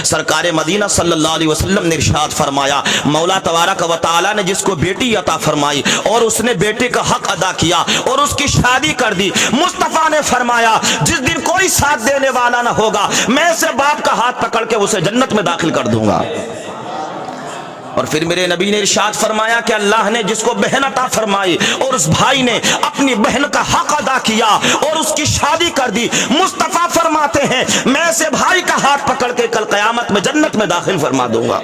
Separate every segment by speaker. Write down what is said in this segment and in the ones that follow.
Speaker 1: सरकार मदीना सल्लल्लाहु अलैहि वसल्लम ने इरशाद फरमाया, मौला तबारक व तआला ने जिसको बेटी अता फरमाई और उसने बेटे का हक अदा किया और उसकी शादी कर दी, मुस्तफा ने फरमाया जिस दिन कोई साथ देने वाला ना होगा, मैं से बाप का हाथ पकड़ के उसे जन्नत में दाखिल कर दूंगा। और फिर मेरे नबी ने इरशाद फरमाया कि अल्लाह ने जिसको बहन अता फरमाई और उस भाई ने अपनी बहन का हक अदा किया और उसकी शादी कर दी, मुस्तफा फरमाते हैं मैं ऐसे भाई का हाथ पकड़ के कल क़यामत में जन्नत में दाखिल फरमा दूंगा।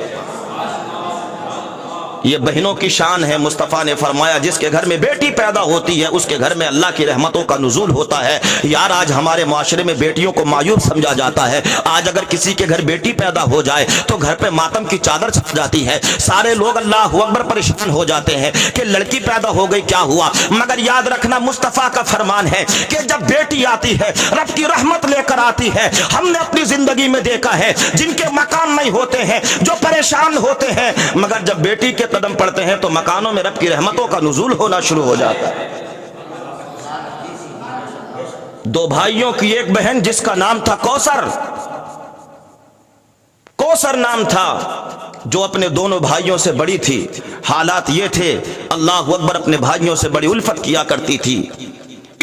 Speaker 1: ये बहनों की शान है। मुस्तफ़ा ने फरमाया जिसके घर में बेटी पैदा होती है उसके घर में अल्लाह की रहमतों का नुज़ूल होता है। यार आज हमारे माशरे में बेटियों को मायूब समझा जाता है। आज अगर किसी के घर बेटी पैदा हो जाए तो घर पे मातम की चादर छप जाती है, सारे लोग अल्लाह अकबर परेशान हो जाते हैं कि लड़की पैदा हो गई क्या हुआ। मगर याद रखना मुस्तफ़ा का फरमान है कि जब बेटी आती है रब की रहमत लेकर आती है। हमने अपनी जिंदगी में देखा है जिनके मकान नहीं होते हैं, जो परेशान होते हैं, मगर जब बेटी के कदम पड़ते हैं तो मकानों में रब की रहमतों का नुज़ूल होना शुरू हो जाता है। दो भाइयों की एक बहन जिसका नाम था कौसर, कौसर नाम था, जो अपने दोनों भाइयों से बड़ी थी। हालात ये थे अल्लाह अकबर अपने भाइयों से बड़ी उल्फत किया करती थी,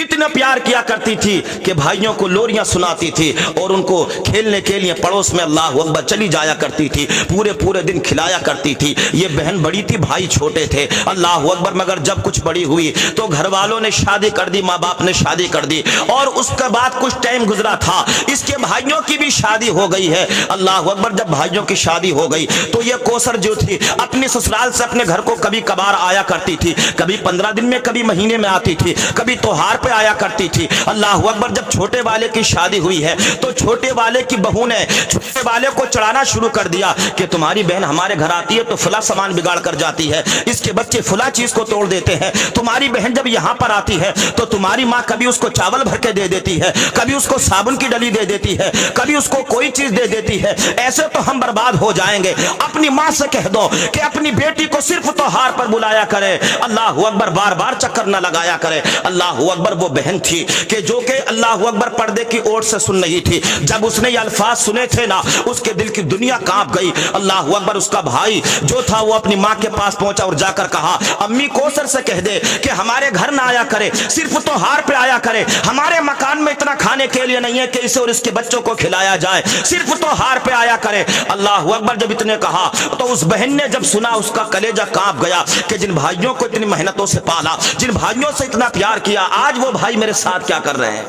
Speaker 1: इतना प्यार किया करती थी कि भाइयों को लोरियां सुनाती थी और उनको खेलने के लिए पड़ोस में अल्लाह अकबर चली जाया करती थी, पूरे पूरे दिन खिलाया करती थी। ये बहन बड़ी थी, भाई छोटे थे, अल्लाह अकबर। मगर जब कुछ बड़ी हुई तो घर वालों ने शादी कर दी, माँ बाप ने शादी कर दी और उसके बाद कुछ टाइम गुजरा था, इसके भाइयों की भी शादी हो गई है। अल्लाह अकबर। जब भाइयों की शादी हो गई तो ये कौसर जो थी अपने ससुराल से अपने घर को कभी कभार आया करती थी, कभी 15 दिन में, कभी महीने में आती थी, कभी त्योहार पे आया करती थी। अल्लाह अकबर। जब छोटे वाले की शादी हुई है तो छोटे वाले की बहू ने छोटे वाले को चढ़ाना शुरू कर दिया कि तुम्हारी बहन हमारे घर आती है तो फला सामान बिगाड़ कर जाती है, इसके बच्चे फला चीज को तोड़ देते हैं। तुम्हारी बहन जब यहाँ पर आती है तो तुम्हारी माँ कभी उसको चावल भर के दे देती है, कभी उसको साबुन की डली दे देती है, कभी उसको कोई चीज दे देती है। ऐसे तो हम बर्बाद हो जाएंगे। अपनी माँ से कह दो कि अपनी बेटी को सिर्फ त्योहार पर बुलाया करे, अल्लाह अकबर, बार बार चक्कर न लगाया करे। अल्लाह अकबर। वो बहन थी कि जो कि अल्लाह अकबर पर्दे की ओर से सुन रही थी। जब उसने ये अल्फाज सुने थे ना, उसके दिल की दुनिया कांप गई। अल्लाह अकबर। उसका भाई जो था वो अपनी माँ के पास पहुंचा और जाकर कहा अम्मी कौसर से कह दे कि हमारे घर ना आया करे, सिर्फ त्योहार पे आया करे, हमारे मकान में इतना खाने के लिए नहीं है कि इसे और इसके बच्चों को खिलाया जाए, सिर्फ त्योहार पे आया करे। अल्लाह अकबर। जब इतने कहा तो उस बहन ने जब सुना उसका कलेजा कांप गया कि जिन भाइयों को इतनी मेहनतों से पाला, जिन भाइयों से इतना प्यार किया, आज वो भाई मेरे साथ क्या कर रहे हैं।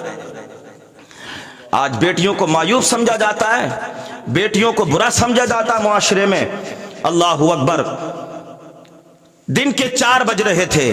Speaker 1: आज बेटियों को मायूब समझा जाता है, बेटियों को बुरा समझा जाता है मुआशरे में। अल्लाह अकबर। दिन के 4 बज रहे थे,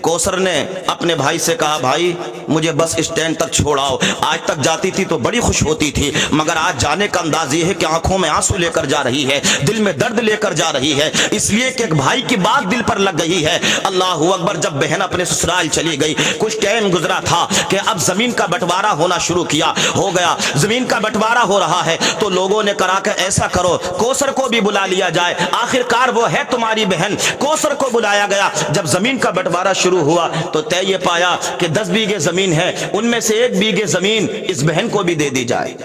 Speaker 1: कौसर ने अपने भाई से कहा भाई मुझे बस स्टैंड तक छोड़ाओ। आज तक जाती थी तो बड़ी खुश होती थी, मगर आज जाने का अंदाज ये है कि आंखों में आंसू लेकर जा रही है, दिल में दर्द लेकर जा रही है, इसलिए कि एक भाई की बात दिल पर लग गई है। अल्लाह अकबर। जब बहन अपने ससुराल चली गई, कुछ टाइम गुजरा था कि अब जमीन का बंटवारा होना शुरू हो गया। जमीन का बंटवारा हो रहा है तो लोगों ने कहा कि ऐसा करो कौसर को भी बुला लिया जाए, आखिरकार वो है तुम्हारी बहन। कौसर को बुलाया गया। जब जमीन का बंटवारा शुरू हुआ तो तय ये पाया कि 10 बीघे जमीन है, उनमें से 1 बीघे जमीन इस बहन को भी दे दी जाए।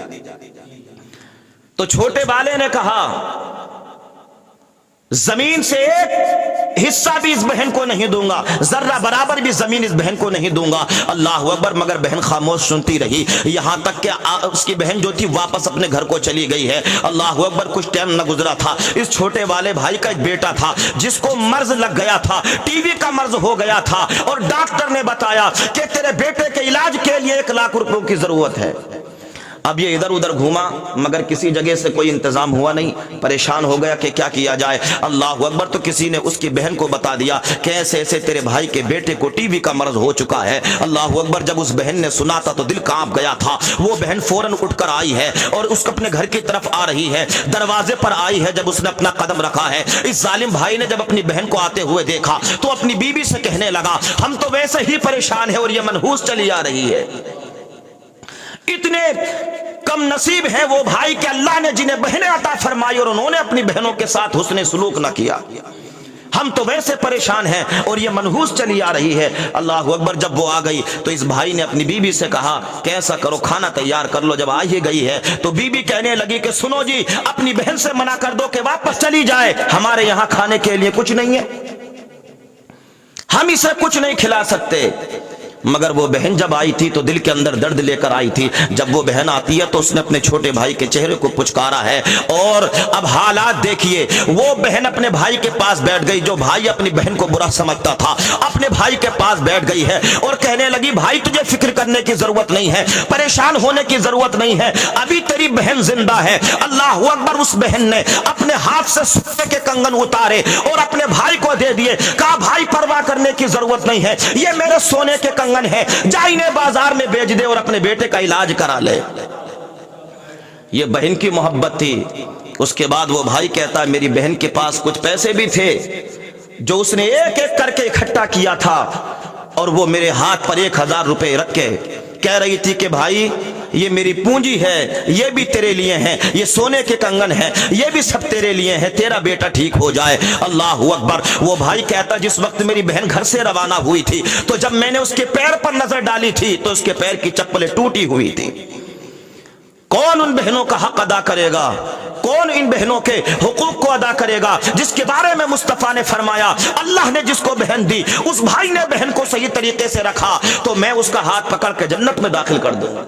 Speaker 1: तो छोटे वाले ने कहा जमीन से एक हिस्सा भी इस बहन को नहीं दूंगा, जर्रा बराबर भी जमीन इस बहन को नहीं दूंगा। अल्लाह अकबर। मगर बहन खामोश सुनती रही, यहां तक कि उसकी बहन जो थी वापस अपने घर को चली गई है। अल्लाह अकबर। कुछ टाइम न गुजरा था, इस छोटे वाले भाई का एक बेटा था जिसको मर्ज लग गया था, टीबी का मर्ज हो गया था और डॉक्टर ने बताया कि तेरे बेटे के इलाज के लिए 1 लाख रुपयों की जरूरत है। अब ये इधर उधर घूमा मगर किसी जगह से कोई इंतजाम हुआ नहीं, परेशान हो गया कि क्या किया जाए। अल्लाह अकबर। तो किसी ने उसकी बहन को बता दिया कि ऐसे ऐसे तेरे भाई के बेटे को टीबी का मर्ज हो चुका है। अल्लाह अकबर। जब उस बहन ने सुना था तो दिल कांप गया था। वो बहन फौरन उठकर आई है और उसको अपने घर की तरफ आ रही है, दरवाजे पर आई है। जब उसने अपना कदम रखा है, इस जालिम भाई ने जब अपनी बहन को आते हुए देखा तो अपनी बीवी से कहने लगा हम तो वैसे ही परेशान है और ये मनहूस चली आ रही है। इतने कम नसीब है वो भाई के अल्लाह ने जिन्हें बहनें अता फरमाई और उन्होंने अपनी बहनों के साथ हुस्ने सुलूक न किया। ہم تو ویسے پریشان ہیں اور یہ منحوس چلی آ رہی ہے۔ اللہ اکبر۔ جب وہ آ گئی تو اس بھائی نے اپنی بیوی سے کہا کہ ایسا کرو کھانا تیار کر لو۔ جب آ ہی گئی ہے تو بیوی کہنے لگی کہ سنو جی، اپنی بہن سے منع کر دو کہ واپس چلی جائے، ہمارے یہاں کھانے کے لیے کچھ نہیں ہے، ہم اسے کچھ نہیں کھلا سکتے۔ مگر وہ بہن جب آئی تھی تو دل کے اندر درد لے کر آئی تھی۔ جب وہ بہن آتی ہے تو اس نے اپنے چھوٹے بھائی کے چہرے کو پچکارا ہے، اور اب حالات دیکھیے، وہ بہن اپنے بھائی کے پاس بیٹھ گئی، جو بھائی اپنی بہن کو برا سمجھتا تھا اپنے بھائی کے پاس بیٹھ گئی ہے اور کہنے لگی بھائی تجھے فکر کرنے کی ضرورت نہیں ہے، پریشان ہونے کی ضرورت نہیں ہے، ابھی تیری بہن زندہ ہے۔ اللہ اکبر۔ اس بہن نے اپنے ہاتھ سے سونے کے کنگن اتارے اور اپنے بھائی کو دے دیے، کہا بھائی پرواہ کرنے کی ضرورت نہیں ہے، یہ میرے سونے کے کنگن ہے، جا انہیں بازار میں بیچ دے اور اپنے بیٹے کا علاج کرا لے۔ یہ بہن کی محبت تھی۔ اس کے بعد وہ بھائی کہتا ہے میری بہن کے پاس کچھ پیسے بھی تھے جو اس نے ایک ایک کر کے اکٹھا کیا تھا، اور وہ میرے ہاتھ پر 1000 روپے رکھ کے کہہ رہی تھی کہ بھائی یہ میری پونجی ہے، یہ بھی تیرے لیے ہیں، یہ سونے کے کنگن ہیں، یہ بھی سب تیرے لیے ہیں، تیرا بیٹا ٹھیک ہو جائے۔ اللہ اکبر۔ وہ بھائی کہتا جس وقت میری بہن گھر سے روانہ ہوئی تھی تو جب میں نے اس کے پیر پر نظر ڈالی تھی تو اس کے پیر کی چپلیں ٹوٹی ہوئی تھی۔ کون ان بہنوں کا حق ادا کرے گا؟ کون ان بہنوں کے حقوق کو ادا کرے گا جس کے بارے میں مصطفیٰ نے فرمایا اللہ نے جس کو بہن دی، اس بھائی نے بہن کو صحیح طریقے سے رکھا تو میں اس کا ہاتھ پکڑ کے جنت میں داخل کر دوں گا۔